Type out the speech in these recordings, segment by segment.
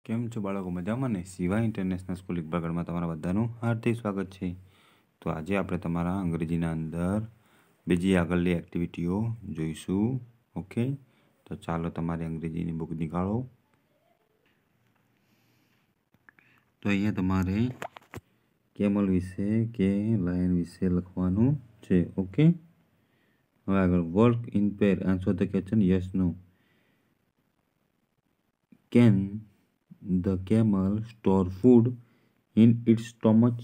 કેમ છો બાળકો? મજામાં ને? શિવા ઇન્ટરનેશનલ સ્કૂલ ઇકબાગઢમાં તમારા બધાનું હાર્દિક સ્વાગત છે. તો આજે આપણે તમારા અંગ્રેજીના અંદર બીજી આગળની એક્ટિવિટીઓ જોઈશું. ઓકે, તો ચાલો તમારી અંગ્રેજીની બુક નીકાળો. તો અહીંયા તમારે કેમલ વિશે કે લાયન વિશે લખવાનું છે. ઓકે, હવે આગળ work in pair. Answer the question yes no. Can the camel store food in its stomach?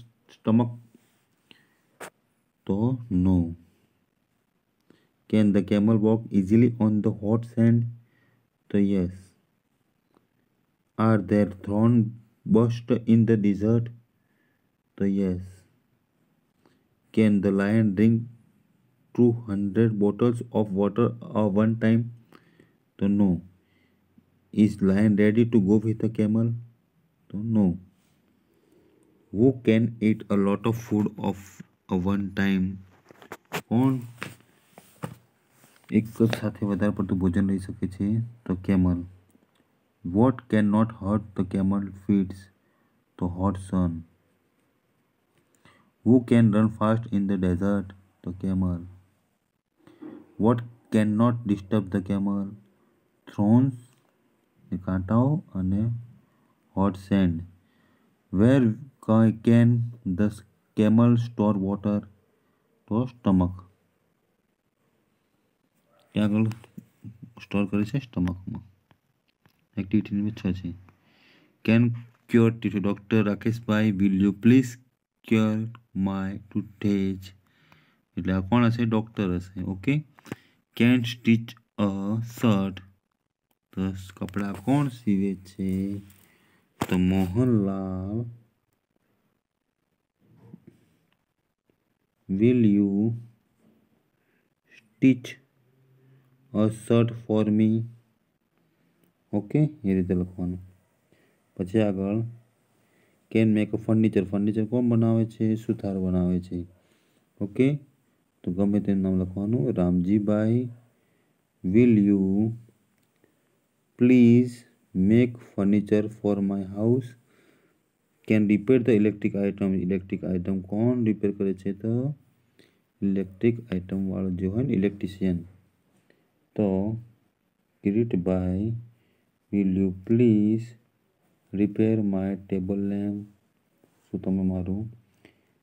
So no. Can the camel walk easily on the hot sand? So yes. Are there thorns burst in the desert? So yes. Can the lion drink 200 bottles of water at one time? So no. Is lion ready to go with a camel? So no. Who can eat a lot of food of one time? કોણ એક સાથે વધારે પડતું ભોજન લઈ શકે છે? તો camel. What cannot hurt the camel feeds? તો hot sun. Who can run fast in the desert? તો camel. What cannot disturb the camel? Thorns, કાંટાઓ અને hot sand. Where can the camel store water? તો stomach. ત્યાં આગળ store કરે છે સ્ટમકમાં. Activity number 6 છે. Can cure teacher doctor Rakeshbhai will you please cure my toothache? એટલે આ કોણ હશે? ડૉક્ટર હશે. Okay. Can stitch a shirt? તો કપડાં કોણ સીવે છે? તો Mohanlal. Will you stitch a shirt for me? Okay, એ રીતે લખવાનું. પછી આગળ can make a furniture. Furniture કોણ બનાવે છે? સુથાર બનાવે છે. ઓકે, તો ગમે તેનું નામ લખવાનું. Ramjibhai will you please make furniture for my house? Can repair the electric item. Electric item કોણ રિપેર કરે છે? તો ઇલેક્ટ્રિક આઇટમ વાળો જે હોય ને, ઇલેક્ટ્રિશિયન. તો Kiritbhai will you please repair my table lamp? શું તમે મારું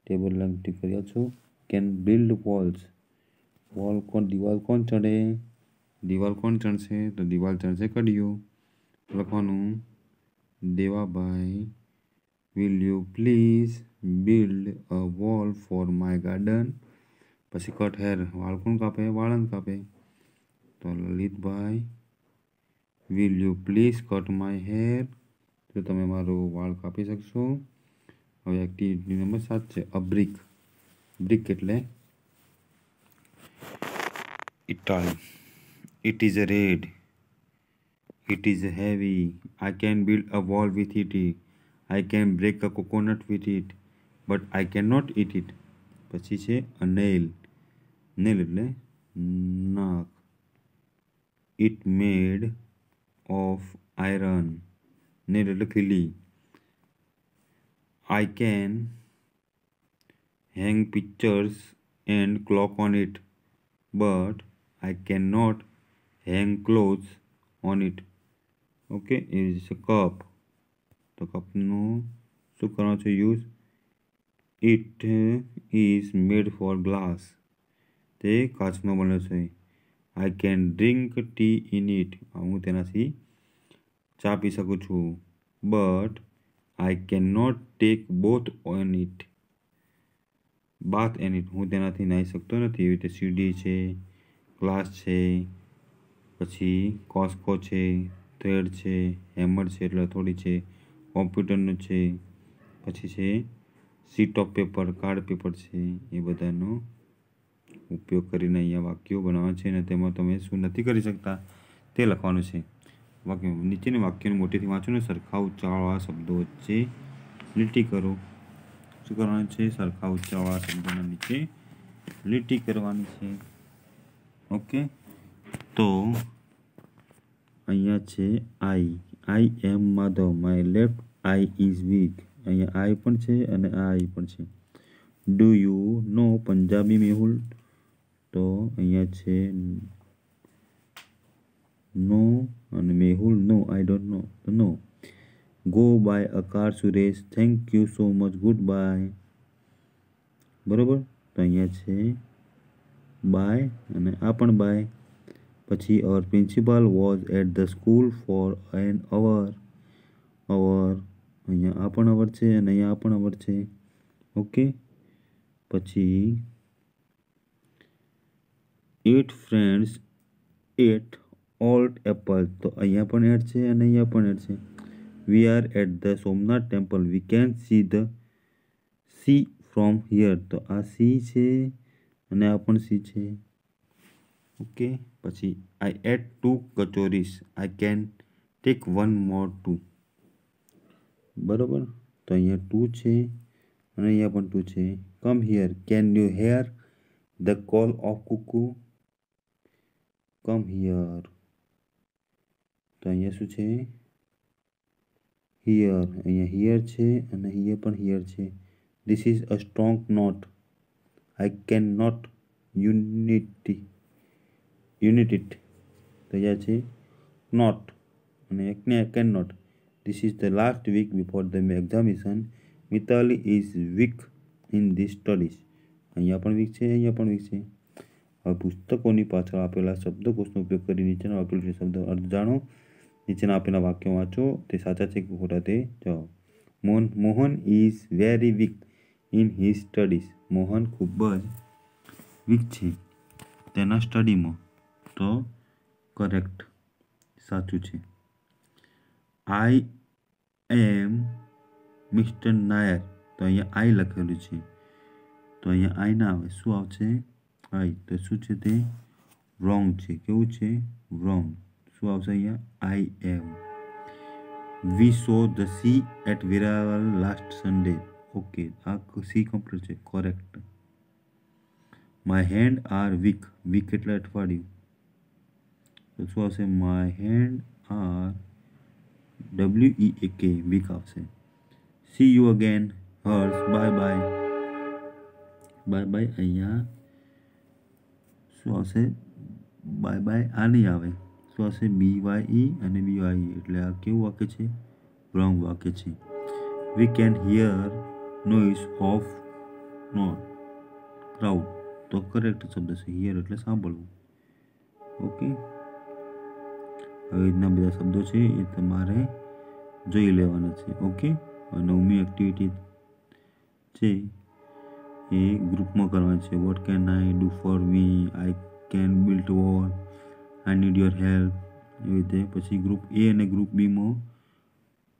ટેબલ લેમ્પ ઠીક કર્યા છો? Can build walls. દિવાલ કોણ ચડે? દિવાલ કોણ ચડશે? તો દિવાલ ચડશે કડિયો. લખવાનું Devabhai will you please build a wall for my garden? પછી કટ હેર. વાળ કોણ કાપે? વાળંદ કાપે. તો Lalitbhai will you please cut my hair? તો તમે મારું વાળ કાપી શકશો? હવે એક્ટિવિટી નંબર 7 છે. A brick. બ્રિક એટલે ઇટાલી. It is red. It is heavy. I can build a wall with it. I can break a coconut with it, but I can not eat it. પછી છે a nail. Nail એટલે નખ. It made of iron. Nail એટલે ખીલી. I can hang pictures and clock on it, but I cannot hang clothes on it. Okay, it is a cup. તો કપનો શું કરવાનો છે use? It is made for glass. તે કાચનો બન્યો છે. I can drink tea in it. હું તેનાથી ચા પી શકું છું. But I cannot take both on it. Bath in it. હું તેનાથી નાહી શકતો નથી. એવી રીતે સીડી છે, ગ્લાસ છે, પછી કોસ્કો છે, થ્રેડ છે, હેમર છે એટલે હથોડી છે, કોમ્પ્યુટરનું છે, પછી છે sheet of paper, card paper છે. એ બધાનો ઉપયોગ કરીને અહીંયા વાક્યો બનાવવા છે અને તેમાં તમે શું નથી કરી શકતા તે લખવાનું છે. વાક્ય નીચેના વાક્યોને મોટેથી વાંચો ને સરખા ઉચ્ચારવાળા શબ્દો વચ્ચે લીટી કરો. શું કરવાનું છે? સરખા ઉચ્ચારવાળા શબ્દોના નીચે લીટી કરવાની છે. ઓકે, તો અહીંયા છે I. I am Madhav, my left eye is weak. અહીંયા આઈ પણ છે અને આ આઈ પણ છે. Do you know Punjabi Mehul, તો અહીંયા છે નો અને મેહુલ નો, આઈ ડોન્ટ નો, તો no. Go by a car Suresh, thank you so much, goodbye. બરોબર, તો અહીંયા છે બાય અને આ પણ બાય. પછી our principal was at the school for an hour. અહીંયા આ પણ અવર છે અને અહીંયા આ પણ અવર છે. ઓકે, પછી 8 ફ્રેન્ડ્સ એટ ઓલ્ડ એપલ, તો અહીંયા પણ એડ છે અને અહીંયા પણ એડ છે. We are at the Somnath temple, we can see the sea from here, તો આ સી છે અને આ પણ સી છે. ઓકે, પછી આઈ એટ 2 કચોરીસ, આઈ કેન ટેક 1 મોર 2. બરોબર, તો અહીંયા 2 છે અને અહીંયા પણ 2 છે. Come here, can you hear the call of cuckoo, come here, તો અહીંયા શું છે હિયર, અહીંયા હિયર છે અને અહીંયા પણ હિયર છે. This is a strong knot, I can not untie it, તો અહીંયા છે નોટ અને can not. This is the last week before the examination, Mitali is weak in this studies, અહીંયા પણ વીક છે અહીંયા પણ વીક છે. હવે પુસ્તકોની પાછળ આપેલા શબ્દકોશનો ઉપયોગ કરી નીચેના આપેલ શબ્દ અર્થ જાણો. નીચેના આપેલા વાક્યો વાંચો, તે સાચા છે કે ખોટા તે જવાબ. Mohan is very weak in his studies, Mohan ખૂબ જ વીક છે તેના સ્ટડીમાં, તો કરેક્ટ, સાચું છે. આઈ એમ મિસ્ટર નાયર, તો અહીંયા આઈ લખેલું છે, તો અહીંયા આઈ ના આવે, શું આવશે આઈ, તો શું છે તે રોંગ છે. કેવું છે રોંગ, શું આવશે અહીંયા I am. We saw the sea at Veraval last Sunday, okay, આ સી કમ્પ્લીટ છે, correct. My hand are weak, week એટલે અઠવાડિયું, તો શું આવશે my hand are WEAK, weak આવશે. See you again Harsh, bye bye, bye bye, અહીંયા શું આવશે બાય બાય, આ નહીં આવે, શું આવશે BYE અને BYE, એટલે આ કેવું વાક્ય છે રોંગ વાક્ય છે. We can hear noise of not crowd, તો કરેક્ટ શબ્દ છે, હિયર એટલે સાંભળવું. ઓકે, આવી રીતના બધા શબ્દો છે એ તમારે જોઈ લેવાના છે. ઓકે, નવમી એક્ટિવિટી છે એ ગ્રુપમાં કરવાની છે. What can I do for me, I can build wall, I need your help, એવી રીતે. પછી ગ્રુપ એ અને ગ્રુપ બીમાં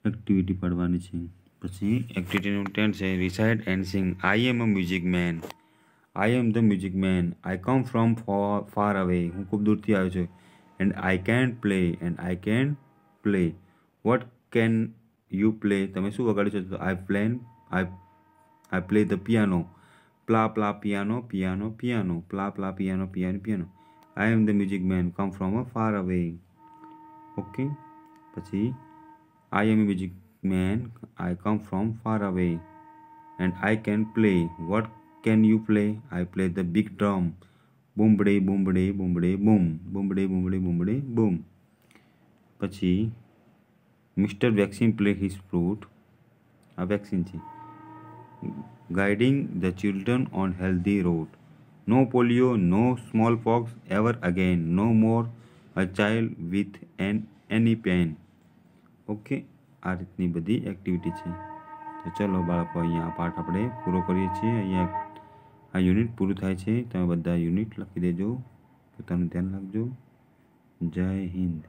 એક્ટિવિટી પાડવાની છે. પછી એક્ટિવિટી નંબર 10 છે recite and sing. I am a music man, I am the music man, I come from far away, હું ખૂબ દૂરથી આવ્યો છું. And I can play, and I can play. What can you play, તમે શું વગાડ્યું છે, તો આઈ પ્લે ધ પિયાનો, પ્લા પ્લા પિયાનો પિયાનો પિયાનો, પ્લા પ્લા piano piano piano. I am the music man, come from a far away. Okay, પછી આઈ am a music man, I come from far away, and I can play. What can you play, I play the big drum, બુમબડે બુમબડે બુમબડે બૂમ, બુમબડે બુમબડે બુમબડે બૂમ. પછી mister vaccine play his flute, આ વેક્સિન છે. Guiding the children on healthy road, no polio, no smallpox ever again, no more a child with any pain. Okay, આ રીતની બધી એક્ટિવિટી છે. તો ચલો બાળકો, અહીંયા આ પાઠ આપણે પૂરો કરીએ છીએ. અહીંયા આ યુનિટ પૂરું થાય છે. તમે બધા યુનિટ લખી દેજો. પોતાનું ધ્યાન રાખજો. જય હિન્દ.